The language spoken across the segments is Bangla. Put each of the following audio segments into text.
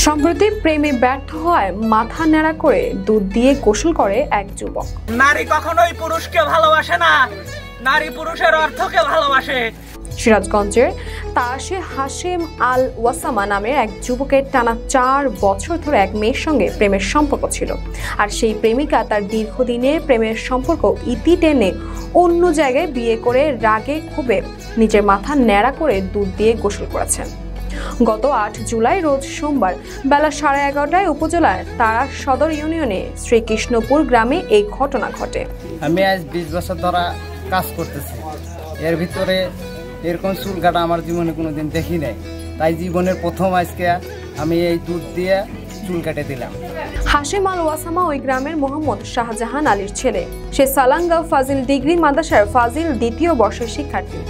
সম্প্রতি প্রেমে ব্যর্থ হয় মাথা নেড়া করে দুধ দিয়ে গোসল করে এক যুবক। নারী কখনোই পুরুষকে ভালোবাসে না, নারী পুরুষের অর্থকে ভালোবাসে। সিরাজগঞ্জের তাসে হাশেম আল ওয়াসামা নামের এক যুবকের টানা 4 বছর ধরে এক মেয়ের সঙ্গে প্রেমের সম্পর্ক ছিল। আর সেই প্রেমিকা তার দীর্ঘদিনের প্রেমের সম্পর্ক ইতি টেনে অন্য জায়গায় বিয়ে করে রাগে ক্ষোভে নিজের মাথা ন্যাড়া করে দুধ দিয়ে গোসল করেছেন। গত 8 জুলাই রোজ সোমবার বেলা 11:30টায় উপজেলার তারা সদর ইউনিয়নে শ্রীকৃষ্ণপুর গ্রামে এই ঘটনা ঘটে। আমি আজ 20 বছর ধরে কাজ করতেছি, এর ভিতরে এরকম চুল কাটা আমার জীবনে কোনোদিন দেখি নাই, তাই জীবনের প্রথম আজকে আমি এই দুধ দিয়ে চুল কেটে দিলাম। হাশেম আল ওয়াসামা ওই গ্রামের মোহাম্মদ শাহজাহান আলীর ছেলে। সে সালাঙ্গা ফাজিল ডিগ্রি মাদ্রাসার ফাজিল 2য় বর্ষের শিক্ষার্থী।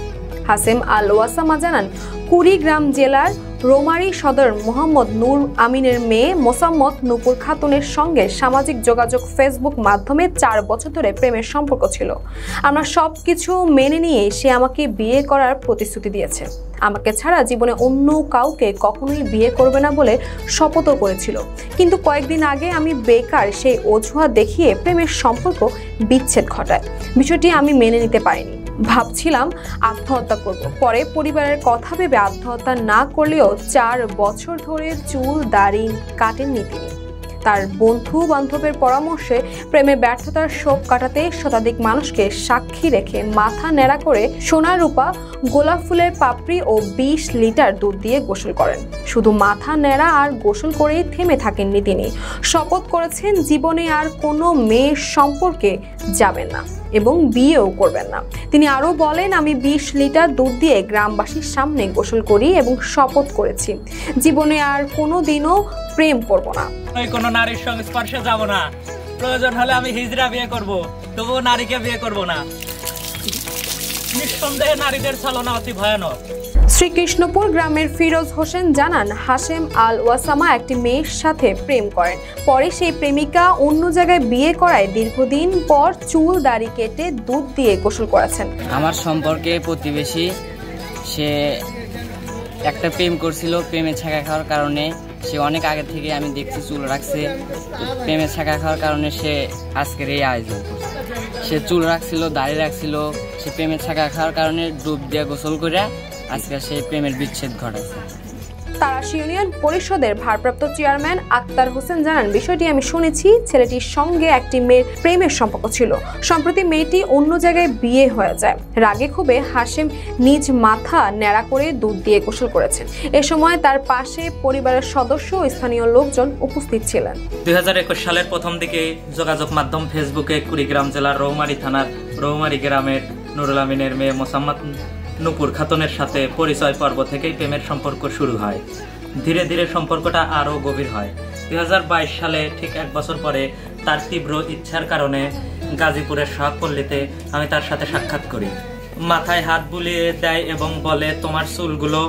হাশেম আল ওয়াসামা জানান, কুড়িগ্রাম জেলার রৌমারী সদর মোহাম্মদ নূর আমিনের মেয়ে মোসাম্মত নূপুর খাতুনের সঙ্গে সামাজিক যোগাযোগ ফেসবুক মাধ্যমে 4 বছর ধরে প্রেমের সম্পর্ক ছিল। আমরা সবকিছু মেনে নিয়ে সে আমাকে বিয়ে করার প্রতিশ্রুতি দিয়েছে। আমাকে ছাড়া জীবনে অন্য কাউকে কখনোই বিয়ে করবে না বলে শপথও করেছিল। কিন্তু কয়েকদিন আগে আমি বেকার সেই অজুহাত দেখিয়ে প্রেমের সম্পর্ক বিচ্ছেদ ঘটায়। বিষয়টি আমি মেনে নিতে পারিনি। ভাবছিলাম আত্মহত্যা করব। পরে পরিবারের কথা ভেবে আত্মহত্যা না করলেও 4 বছর ধরে চুল দাড়ি কাটেননি তিনি। তার বন্ধু বান্ধবের পরামর্শে প্রেমে ব্যর্থতার শোক কাটাতে শতাধিক মানুষকে সাক্ষী রেখে মাথা নেড়া করে সোনা রূপা গোলাপ ফুলের পাপড়ি ও 20 লিটার দুধ দিয়ে গোসল করেন। শুধু মাথা নেড়া আর গোসল করেই থেমে থাকেননি তিনি। শপথ করেছেন জীবনে আর কোনো মেয়ের সম্পর্কে যাবেন না এবং বিয়েও করবেন না। তিনি আরও বলেন, আমি 20 লিটার দুধ দিয়ে গ্রামবাসীর সামনে গোসল করি এবং শপথ করেছি জীবনে আর কোনো দিনও প্রেম করব না। কোনো নারীর সংস্পর্শে যাব না। প্রয়োজন হলে আমি হিজড়া বিয়ে করব, তবুও নারীকে বিয়ে করব না। নিঃসন্দেহে নারীদের ছলনা অতি ভয়ানক। শ্রীকৃষ্ণপুর গ্রামের ফিরোজ হোসেন জানান, হাশেম আল ওয়াসামা একটি মেয়ের সাথে প্রেম করেন। পরে সেই প্রেমিকা অন্য জায়গায় বিয়ে করায় দীর্ঘদিন পর চুল দাড়ি কেটে দুধ দিয়ে গোসল করেছেন। আমার সম্পর্কে প্রতিবেশী সে একটা প্রেম করছিল, প্রেমে ছাকা খাওয়ার কারণে সে অনেক আগে থেকে আমি দেখছি চুল রাখছে। প্রেমে ছাকা খাওয়ার কারণে সে আজকের এই আয়োজন করছে। সে চুল রাখছিল, দাড়ি রাখছিল, সে প্রেমে ছাকা খাওয়ার কারণে ডুব দিয়ে গোসল করে আজকে সেই প্রেমের বিচ্ছেদ ঘটেছে। তারাশ ইউনিয়ন পরিষদের ভারপ্রাপ্ত চেয়ারম্যান আক্তার হোসেন জানান, বিষয়টি আমি শুনেছি। ছেলেটির সঙ্গে একটি মেয়ের প্রেমের সম্পর্ক ছিল। সম্প্রতি মেয়েটি অন্য জায়গায় বিয়ে হয়ে যায়। রাগে ক্ষোভে হাশেম নিজ মাথা ন্যাড়া করে দুধ দিয়ে গোসল করেছেন। এ সময় তার পাশে পরিবারের সদস্য ও স্থানীয় লোকজন উপস্থিত ছিলেন। 2021 সালের প্রথম দিকে যোগাযোগ মাধ্যম ফেসবুকে কুড়িগ্রাম জেলার রৌমারী থানার রৌমারী গ্রামের নুরুল আমিনের মেয়ে মোসাম্মত নূপুর খাতুনের সাথে পরিচয় পর্ব থেকেই প্রেমের সম্পর্ক শুরু হয়। ধীরে ধীরে সম্পর্কটা আরও গভীর হয়। 2022 সালে ঠিক 1 বছর পরে তার তীব্র ইচ্ছার কারণে গাজীপুরের শাহপল্লীতে আমি তার সাথে সাক্ষাৎ করি। মাথায় হাত বুলিয়ে দেয় এবং বলে, তোমার চুলগুলো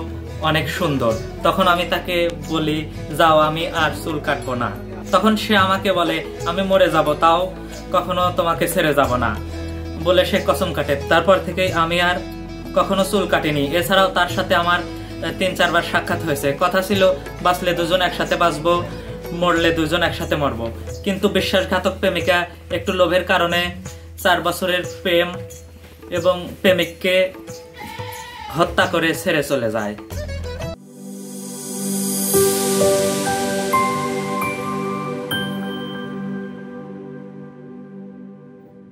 অনেক সুন্দর। তখন আমি তাকে বলি, যাও, আমি আর চুল কাটবো না। তখন সে আমাকে বলে, আমি মরে যাব, তাও কখনো তোমাকে ছেড়ে যাব না বলে সে কসম কাটে। তারপর থেকে আমি আর কখনো চুল কাটিনি। এছাড়াও তার সাথে আমার 3-4 বার সাক্ষাৎ হয়েছে। কথা ছিল বাঁচলে দুজন একসাথে বাঁচবো, মরলে দুজন একসাথে মরবো। কিন্তু বিশ্বাসঘাতক প্রেমিকা একটু লোভের কারণে 4 বছরের প্রেম এবং প্রেমিককে হত্যা করে ছেড়ে চলে যায়।